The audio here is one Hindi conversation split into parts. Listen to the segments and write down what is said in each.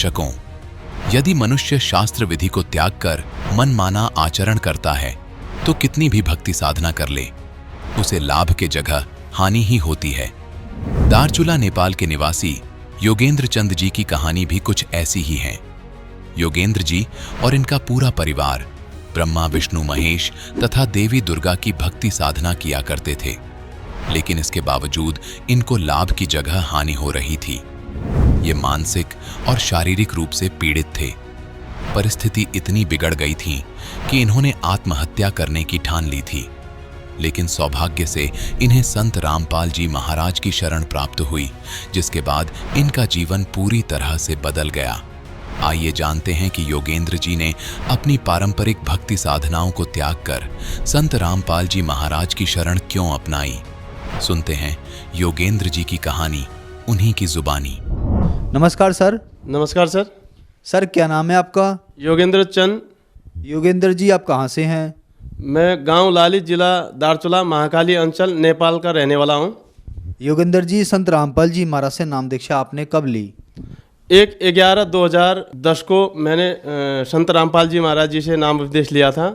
दर्शकों, यदि मनुष्य शास्त्र विधि को त्याग कर मनमाना आचरण करता है तो कितनी भी भक्ति साधना कर ले, उसे लाभ के जगह हानि ही होती है। दार्चुला नेपाल के निवासी योगेंद्र चंद जी की कहानी भी कुछ ऐसी ही है। योगेंद्र जी और इनका पूरा परिवार ब्रह्मा विष्णु महेश तथा देवी दुर्गा की भक्ति साधना किया करते थे, लेकिन इसके बावजूद इनको लाभ की जगह हानि हो रही थी। ये मानसिक और शारीरिक रूप से पीड़ित थे। परिस्थिति इतनी बिगड़ गई थी कि इन्होंने आत्महत्या करने की ठान ली थी, लेकिन सौभाग्य से इन्हें संत रामपाल जी महाराज की शरण प्राप्त हुई, जिसके बाद इनका जीवन पूरी तरह से बदल गया। आइए जानते हैं कि योगेंद्र जी ने अपनी पारंपरिक भक्ति साधनाओं को त्याग कर संत रामपाल जी महाराज की शरण क्यों अपनाई। सुनते हैं योगेंद्र जी की कहानी उन्हीं की जुबानी। नमस्कार सर। नमस्कार सर। सर क्या नाम है आपका? योगेंद्र चंद। योगेंद्र जी आप कहाँ से हैं? मैं गांव लाली, जिला दार्चुला, महाकाली अंचल, नेपाल का रहने वाला हूं। योगेंद्र जी, संत रामपाल जी महाराज से नाम दीक्षा आपने कब ली? 1/11/2010 को मैंने संत रामपाल जी महाराज जी से नाम उपदेश लिया था।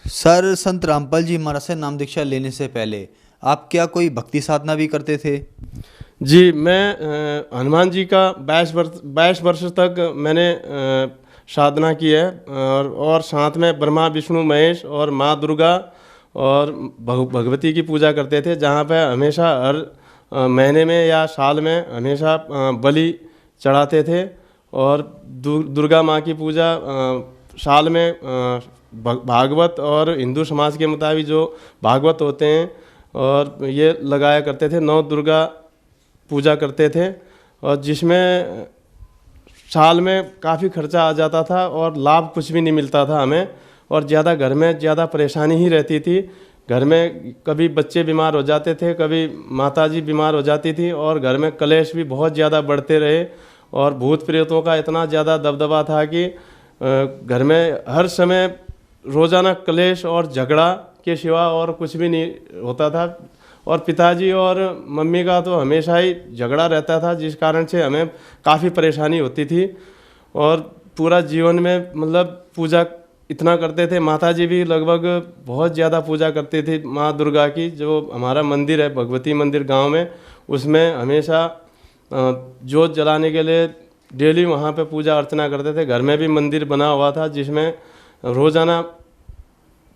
सर, संत रामपाल जी महाराज से नाम दीक्षा लेने से पहले आप क्या कोई भक्ति साधना भी करते थे? जी, मैं हनुमान जी का 22 वर्ष तक मैंने साधना की है, और साथ में ब्रह्मा विष्णु महेश और माँ दुर्गा और भगवती की पूजा करते थे, जहाँ पे हमेशा हर महीने में या साल में हमेशा बलि चढ़ाते थे। और दुर्गा माँ की पूजा साल में भागवत और हिंदू समाज के मुताबिक जो भागवत होते हैं और ये लगाया करते थे। 9 दुर्गा पूजा करते थे, और जिसमें साल में काफ़ी खर्चा आ जाता था और लाभ कुछ भी नहीं मिलता था हमें, और ज़्यादा घर में ज़्यादा परेशानी ही रहती थी। घर में कभी बच्चे बीमार हो जाते थे, कभी माताजी बीमार हो जाती थी, और घर में कलेश भी बहुत ज़्यादा बढ़ते रहे। और भूत प्रेतों का इतना ज़्यादा दबदबा था कि घर में हर समय रोज़ाना कलेश और झगड़ा के सिवा और कुछ भी नहीं होता था। और पिताजी और मम्मी का तो हमेशा ही झगड़ा रहता था, जिस कारण से हमें काफ़ी परेशानी होती थी। और पूरा जीवन में मतलब पूजा इतना करते थे। माताजी भी लगभग बहुत ज़्यादा पूजा करती थी माँ दुर्गा की। जो हमारा मंदिर है भगवती मंदिर गांव में, उसमें हमेशा जोत जलाने के लिए डेली वहाँ पे पूजा अर्चना करते थे। घर में भी मंदिर बना हुआ था जिसमें रोज़ाना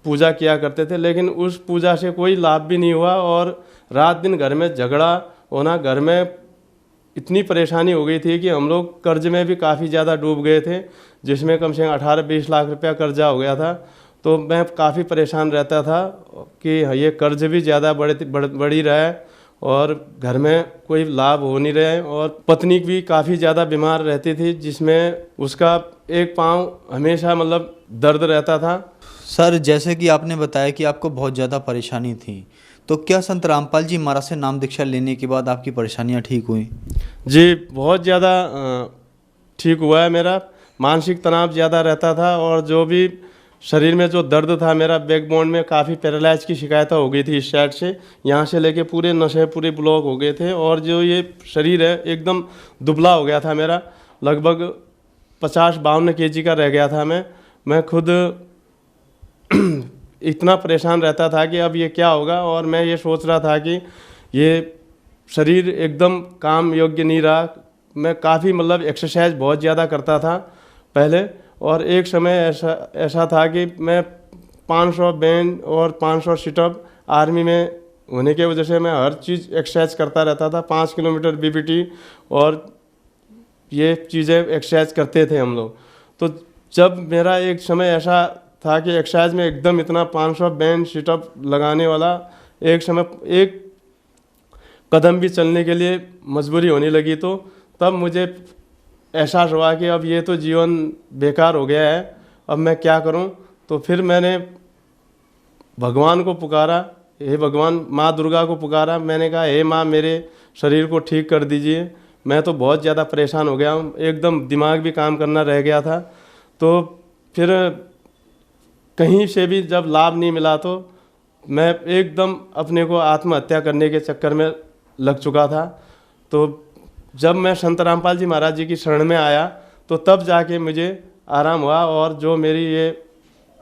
पूजा किया करते थे, लेकिन उस पूजा से कोई लाभ भी नहीं हुआ। और रात दिन घर में झगड़ा होना, घर में इतनी परेशानी हो गई थी कि हम लोग कर्ज में भी काफ़ी ज़्यादा डूब गए थे, जिसमें कम से कम 18-20 लाख रुपया कर्जा हो गया था। तो मैं काफ़ी परेशान रहता था कि ये कर्ज भी ज़्यादा बढ़ ही रहा है और घर में कोई लाभ हो नहीं रहा है। और पत्नी भी काफ़ी ज़्यादा बीमार रहती थी, जिसमें उसका एक पाँव हमेशा मतलब दर्द रहता था। सर, जैसे कि आपने बताया कि आपको बहुत ज़्यादा परेशानी थी, तो क्या संत रामपाल जी महाराज से नाम दीक्षा लेने के बाद आपकी परेशानियां ठीक हुई? जी, बहुत ज़्यादा ठीक हुआ है। मेरा मानसिक तनाव ज़्यादा रहता था, और जो भी शरीर में जो दर्द था, मेरा बैकबोन में काफ़ी पैरालाइज की शिकायत हो गई थी। इस साइड से यहाँ से लेके पूरे नसें पूरे ब्लॉक हो गए थे, और जो ये शरीर है एकदम दुबला हो गया था मेरा। लगभग 50-52 kg का रह गया था मैं खुद इतना परेशान रहता था कि अब ये क्या होगा। और मैं ये सोच रहा था कि ये शरीर एकदम काम योग्य नहीं रहा। मैं काफ़ी मतलब एक्सरसाइज बहुत ज़्यादा करता था पहले, और एक समय ऐसा था कि मैं 500 बेंच और 500 सिटअप आर्मी में होने की वजह से मैं हर चीज़ एक्सरसाइज करता रहता था। 5 किलोमीटर बीपीटी और ये चीज़ें एक्सरसाइज करते थे हम लोग। तो जब मेरा एक समय ऐसा था कि एक्सरसाइज में एकदम इतना 500 बेंच सिटअप लगाने वाला, एक समय एक कदम भी चलने के लिए मजबूरी होने लगी, तो तब मुझे एहसास हुआ कि अब ये तो जीवन बेकार हो गया है, अब मैं क्या करूं। तो फिर मैंने भगवान को पुकारा, हे भगवान, माँ दुर्गा को पुकारा। मैंने कहा, हे माँ, मेरे शरीर को ठीक कर दीजिए, मैं तो बहुत ज़्यादा परेशान हो गया हूँ, एकदम दिमाग भी काम करना रह गया था। तो फिर कहीं से भी जब लाभ नहीं मिला तो मैं एकदम अपने को आत्महत्या करने के चक्कर में लग चुका था। तो जब मैं संत रामपाल जी महाराज जी की शरण में आया तो तब जाके मुझे आराम हुआ, और जो मेरी ये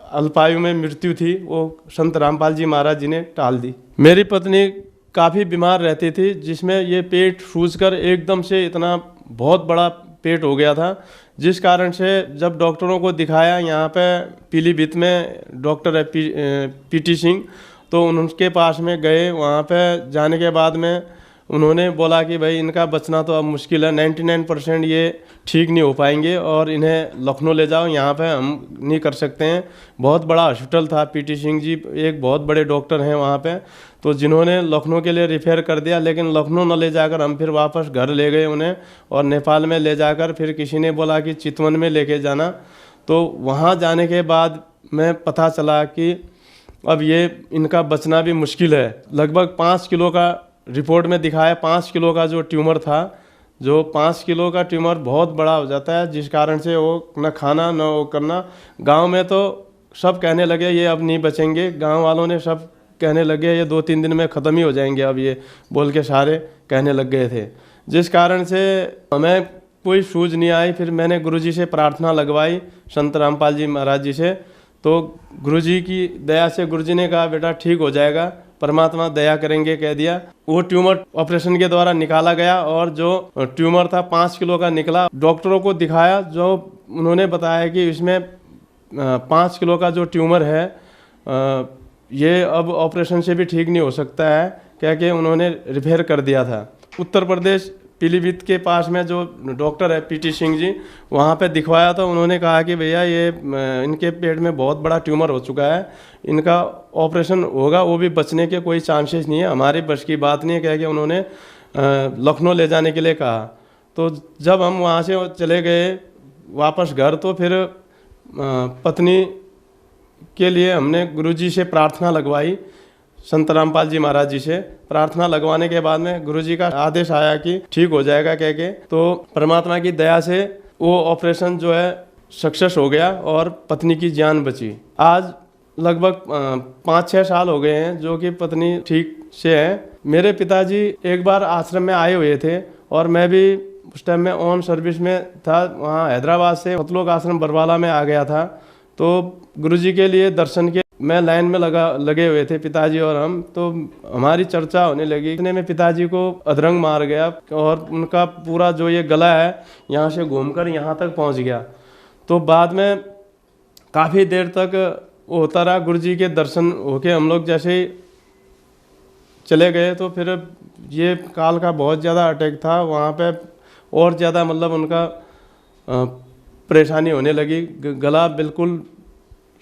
अल्पायु में मृत्यु थी वो संत रामपाल जी महाराज जी ने टाल दी। मेरी पत्नी काफ़ी बीमार रहती थी, जिसमें ये पेट सूजकर एकदम से इतना बहुत बड़ा पेट हो गया था, जिस कारण से जब डॉक्टरों को दिखाया, यहाँ पे पीलीभीत में डॉक्टर है पीटी सिंह, तो उनके पास में गए। वहाँ पे जाने के बाद में उन्होंने बोला कि भाई इनका बचना तो अब मुश्किल है, 99% ये ठीक नहीं हो पाएंगे और इन्हें लखनऊ ले जाओ, यहाँ पे हम नहीं कर सकते हैं। बहुत बड़ा हॉस्पिटल था, पीटी सिंह जी एक बहुत बड़े डॉक्टर हैं वहाँ पे, तो जिन्होंने लखनऊ के लिए रिफ़ेयर कर दिया। लेकिन लखनऊ न ले जाकर हम फिर वापस घर ले गए उन्हें, और नेपाल में ले जाकर फिर किसी ने बोला कि चितवन में लेके जाना। तो वहाँ जाने के बाद में पता चला कि अब ये इनका बचना भी मुश्किल है। लगभग 5 किलो का रिपोर्ट में दिखाया, 5 किलो का जो ट्यूमर था, जो 5 किलो का ट्यूमर बहुत बड़ा हो जाता है, जिस कारण से वो न खाना न वो करना। गांव में तो सब कहने लगे ये अब नहीं बचेंगे, गांव वालों ने सब कहने लगे ये 2-3 दिन में ख़त्म ही हो जाएंगे, अब ये बोल के सारे कहने लग गए थे, जिस कारण से हमें कोई सूझ नहीं आई। फिर मैंने गुरुजी से प्रार्थना लगवाई, संत रामपाल जी महाराज जी से, तो गुरुजी की दया से गुरुजी ने कहा बेटा ठीक हो जाएगा, परमात्मा दया करेंगे कह दिया। वो ट्यूमर ऑपरेशन के द्वारा निकाला गया, और जो ट्यूमर था 5 किलो का निकला। डॉक्टरों को दिखाया, जो उन्होंने बताया कि इसमें 5 किलो का जो ट्यूमर है ये अब ऑपरेशन से भी ठीक नहीं हो सकता है, कह के उन्होंने रिफेयर कर दिया था। उत्तर प्रदेश पीलीभीत के पास में जो डॉक्टर है पीटी सिंह जी, वहाँ पे दिखवाया तो उन्होंने कहा कि भैया ये इनके पेट में बहुत बड़ा ट्यूमर हो चुका है, इनका ऑपरेशन होगा, वो भी बचने के कोई चांसेस नहीं है, हमारे बस की बात नहीं है, कह के उन्होंने लखनऊ ले जाने के लिए कहा। तो जब हम वहाँ से चले गए वापस घर, तो फिर पत्नी के लिए हमने गुरुजी से प्रार्थना लगवाई, संत रामपाल जी महाराज जी से। प्रार्थना लगवाने के बाद में गुरुजी का आदेश आया कि ठीक हो जाएगा कह के, तो परमात्मा की दया से वो ऑपरेशन जो है सक्सेस हो गया और पत्नी की जान बची। आज लगभग 5-6 साल हो गए हैं जो कि पत्नी ठीक से है। मेरे पिताजी एक बार आश्रम में आए हुए थे, और मैं भी उस टाइम में ऑन सर्विस में था, वहाँ हैदराबाद से मतलोक आश्रम बरवाला में आ गया था। तो गुरुजी के लिए दर्शन के मैं लाइन में लगे हुए थे पिताजी और हम, तो हमारी चर्चा होने लगी। इतने में पिताजी को अधरंग मार गया, और उनका पूरा जो ये गला है यहाँ से घूमकर यहाँ तक पहुँच गया। तो बाद में काफ़ी देर तक वो होता रहा। गुरुजी के दर्शन होके हम लोग जैसे ही चले गए, तो फिर ये काल का बहुत ज़्यादा अटैक था वहाँ पे, और ज़्यादा मतलब उनका परेशानी होने लगी। गला बिल्कुल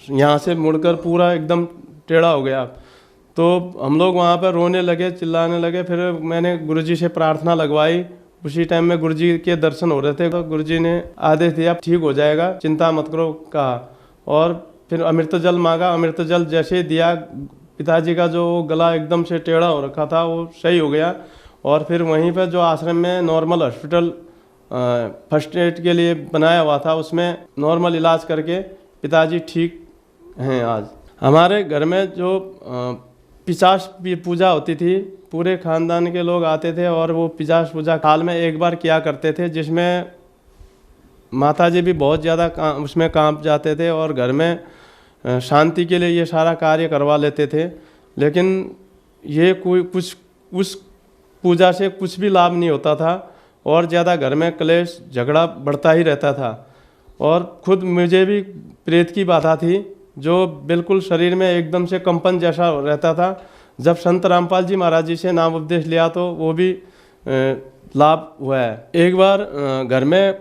यहाँ से मुड़कर पूरा एकदम टेढ़ा हो गया। तो हम लोग वहाँ पर रोने लगे, चिल्लाने लगे। फिर मैंने गुरुजी से प्रार्थना लगवाई। उसी टाइम में गुरुजी के दर्शन हो रहे थे, तो गुरुजी ने आदेश दिया ठीक हो जाएगा, चिंता मत करो कहा। और फिर अमृत जल मांगा। अमृत जल जैसे ही दिया, पिताजी का जो गला एकदम से टेढ़ा हो रखा था वो सही हो गया। और फिर वहीं पर जो आश्रम में नॉर्मल हॉस्पिटल फर्स्ट एड के लिए बनाया हुआ था, उसमें नॉर्मल इलाज करके पिताजी ठीक हैं आज। हमारे घर में जो पिशाच पूजा होती थी, पूरे खानदान के लोग आते थे, और वो पिशाच पूजा साल में एक बार किया करते थे, जिसमें माताजी भी बहुत ज़्यादा उसमें कांप जाते थे, और घर में शांति के लिए ये सारा कार्य करवा लेते थे। लेकिन ये कोई कुछ उस पूजा से कुछ भी लाभ नहीं होता था, और ज़्यादा घर में क्लेश झगड़ा बढ़ता ही रहता था। और खुद मुझे भी प्रेत की बाधा थी, जो बिल्कुल शरीर में एकदम से कंपन जैसा रहता था। जब संत रामपाल जी महाराज जी से नाम उपदेश लिया तो वो भी लाभ हुआ है। एक बार घर में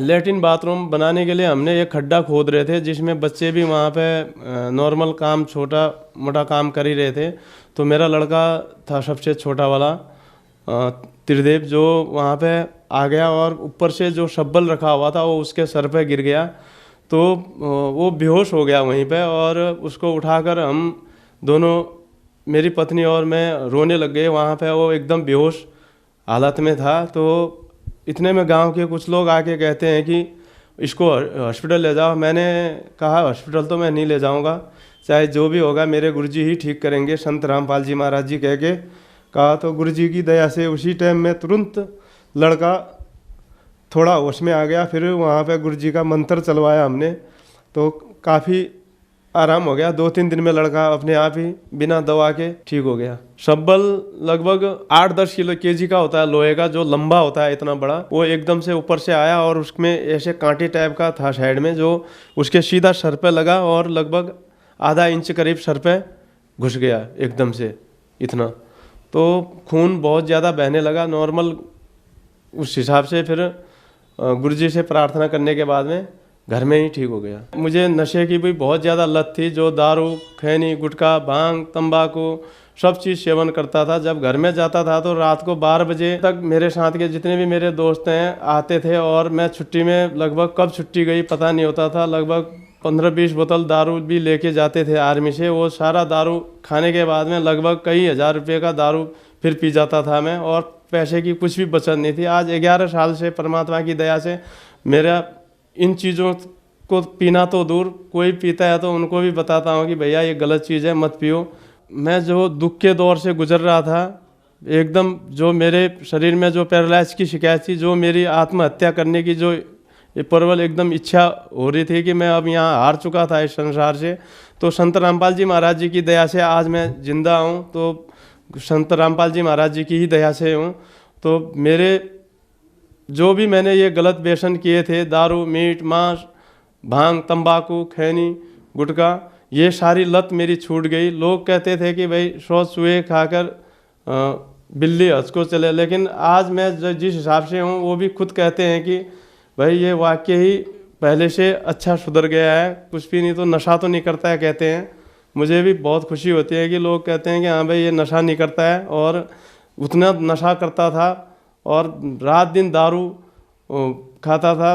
लेटिन बाथरूम बनाने के लिए हमने एक खड्डा खोद रहे थे, जिसमें बच्चे भी वहाँ पे नॉर्मल काम छोटा मोटा काम कर ही रहे थे। तो मेरा लड़का था सबसे छोटा वाला त्रिदेव, जो वहाँ पे आ गया, और ऊपर से जो शब्बल रखा हुआ था वो उसके सर पे गिर गया। तो वो बेहोश हो गया वहीं पे, और उसको उठाकर हम दोनों, मेरी पत्नी और मैं, रोने लग गए। वहाँ पे वो एकदम बेहोश हालत में था। तो इतने में गांव के कुछ लोग आके कहते हैं कि इसको हॉस्पिटल ले जाओ। मैंने कहा हॉस्पिटल तो मैं नहीं ले जाऊंगा, चाहे जो भी होगा मेरे गुरुजी ही ठीक करेंगे, संत रामपाल जी महाराज जी कह के कहा। तो गुरुजी की दया से उसी टाइम में तुरंत लड़का थोड़ा होश में आ गया। फिर वहाँ पे गुरु जी का मंत्र चलवाया हमने, तो काफ़ी आराम हो गया। 2-3 दिन में लड़का अपने आप ही बिना दवा के ठीक हो गया। शब्बल लगभग 8-10 किलो केजी का होता है, लोहे का, जो लंबा होता है इतना बड़ा। वो एकदम से ऊपर से आया और उसमें ऐसे कांटे टाइप का था साइड में, जो उसके सीधा सर पे लगा और लगभग आधा इंच करीब सर पे घुस गया एकदम से इतना। तो खून बहुत ज़्यादा बहने लगा नॉर्मल। उस हिसाब से फिर गुरुजी से प्रार्थना करने के बाद में घर में ही ठीक हो गया। मुझे नशे की भी बहुत ज़्यादा लत थी, जो दारू, खैनी, गुटखा, भांग, तंबाकू सब चीज़ सेवन करता था। जब घर में जाता था तो रात को 12 बजे तक मेरे साथ के जितने भी मेरे दोस्त हैं आते थे, और मैं छुट्टी में लगभग कब छुट्टी गई पता नहीं होता था। लगभग 15-20 बोतल दारू भी लेके जाते थे आर्मी से। वो सारा दारू खाने के बाद में लगभग कई हज़ार रुपये का दारू फिर पी जाता था मैं, और पैसे की कुछ भी बचत नहीं थी। आज 11 साल से परमात्मा की दया से मेरा इन चीज़ों को पीना तो दूर, कोई पीता है तो उनको भी बताता हूँ कि भैया ये गलत चीज़ है, मत पियो। मैं जो दुख के दौर से गुजर रहा था एकदम, जो मेरे शरीर में जो पैरालाइज की शिकायत थी, जो मेरी आत्महत्या करने की जो ये प्रबल एकदम इच्छा हो रही थी कि मैं अब यहाँ हार चुका था इस संसार से, तो संत रामपाल जी महाराज जी की दया से आज मैं जिंदा हूँ। तो संत रामपाल जी महाराज जी की ही दया से हूँ। तो मेरे जो भी मैंने ये गलत व्यसन किए थे, दारू, मीट, मांस, भांग, तंबाकू, खैनी, गुटखा, ये सारी लत मेरी छूट गई। लोग कहते थे कि भाई 100 चूहे खाकर बिल्ली हंस को चले, लेकिन आज मैं जिस हिसाब से हूँ वो भी खुद कहते हैं कि भाई ये वाक्य ही पहले से अच्छा सुधर गया है, कुछ भी नहीं तो नशा तो नहीं करता है कहते हैं। मुझे भी बहुत खुशी होती है कि लोग कहते हैं कि हाँ भाई ये नशा नहीं करता है, और उतना नशा करता था और रात दिन दारू खाता था,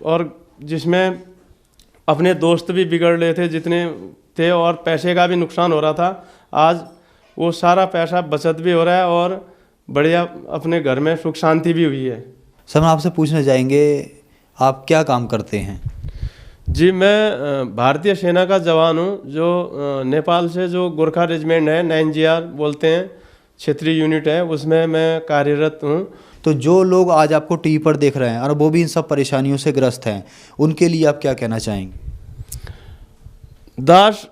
और जिसमें अपने दोस्त भी बिगड़ रहे थे जितने थे, और पैसे का भी नुकसान हो रहा था। आज वो सारा पैसा बचत भी हो रहा है और बढ़िया अपने घर में सुख शांति भी हुई है। सर हम आपसे पूछना चाहेंगे, आप क्या काम करते हैं? जी, मैं भारतीय सेना का जवान हूँ, जो नेपाल से जो गोरखा रेजिमेंट है, 9GR बोलते हैं, क्षेत्रीय यूनिट है, उसमें मैं कार्यरत हूँ। तो जो लोग आज आपको टीवी पर देख रहे हैं और वो भी इन सब परेशानियों से ग्रस्त हैं, उनके लिए आप क्या कहना चाहेंगे? दास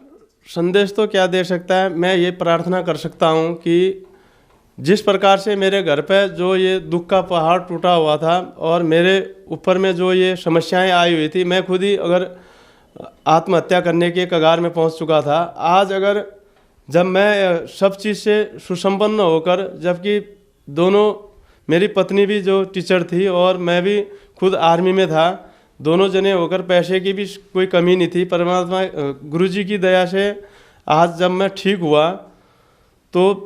संदेश तो क्या दे सकता है, मैं ये प्रार्थना कर सकता हूँ कि जिस प्रकार से मेरे घर पे जो ये दुख का पहाड़ टूटा हुआ था और मेरे ऊपर में जो ये समस्याएं आई हुई थी, मैं खुद ही अगर आत्महत्या करने के कगार में पहुंच चुका था। आज अगर जब मैं सब चीज़ से सुसंपन्न होकर, जबकि दोनों, मेरी पत्नी भी जो टीचर थी और मैं भी खुद आर्मी में था, दोनों जने होकर पैसे की भी कोई कमी नहीं थी। परमात्मा गुरुजी की दया से आज जब मैं ठीक हुआ, तो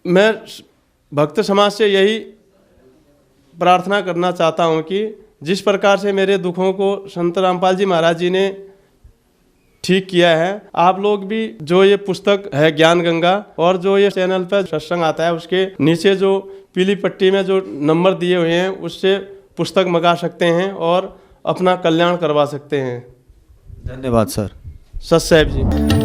मैं भक्त समाज से यही प्रार्थना करना चाहता हूँ कि जिस प्रकार से मेरे दुखों को संत रामपाल जी महाराज जी ने ठीक किया है, आप लोग भी जो ये पुस्तक है ज्ञान गंगा, और जो ये चैनल पर सत्संग आता है उसके नीचे जो पीली पट्टी में जो नंबर दिए हुए हैं उससे पुस्तक मंगा सकते हैं और अपना कल्याण करवा सकते हैं। धन्यवाद सर। सत साहिब जी।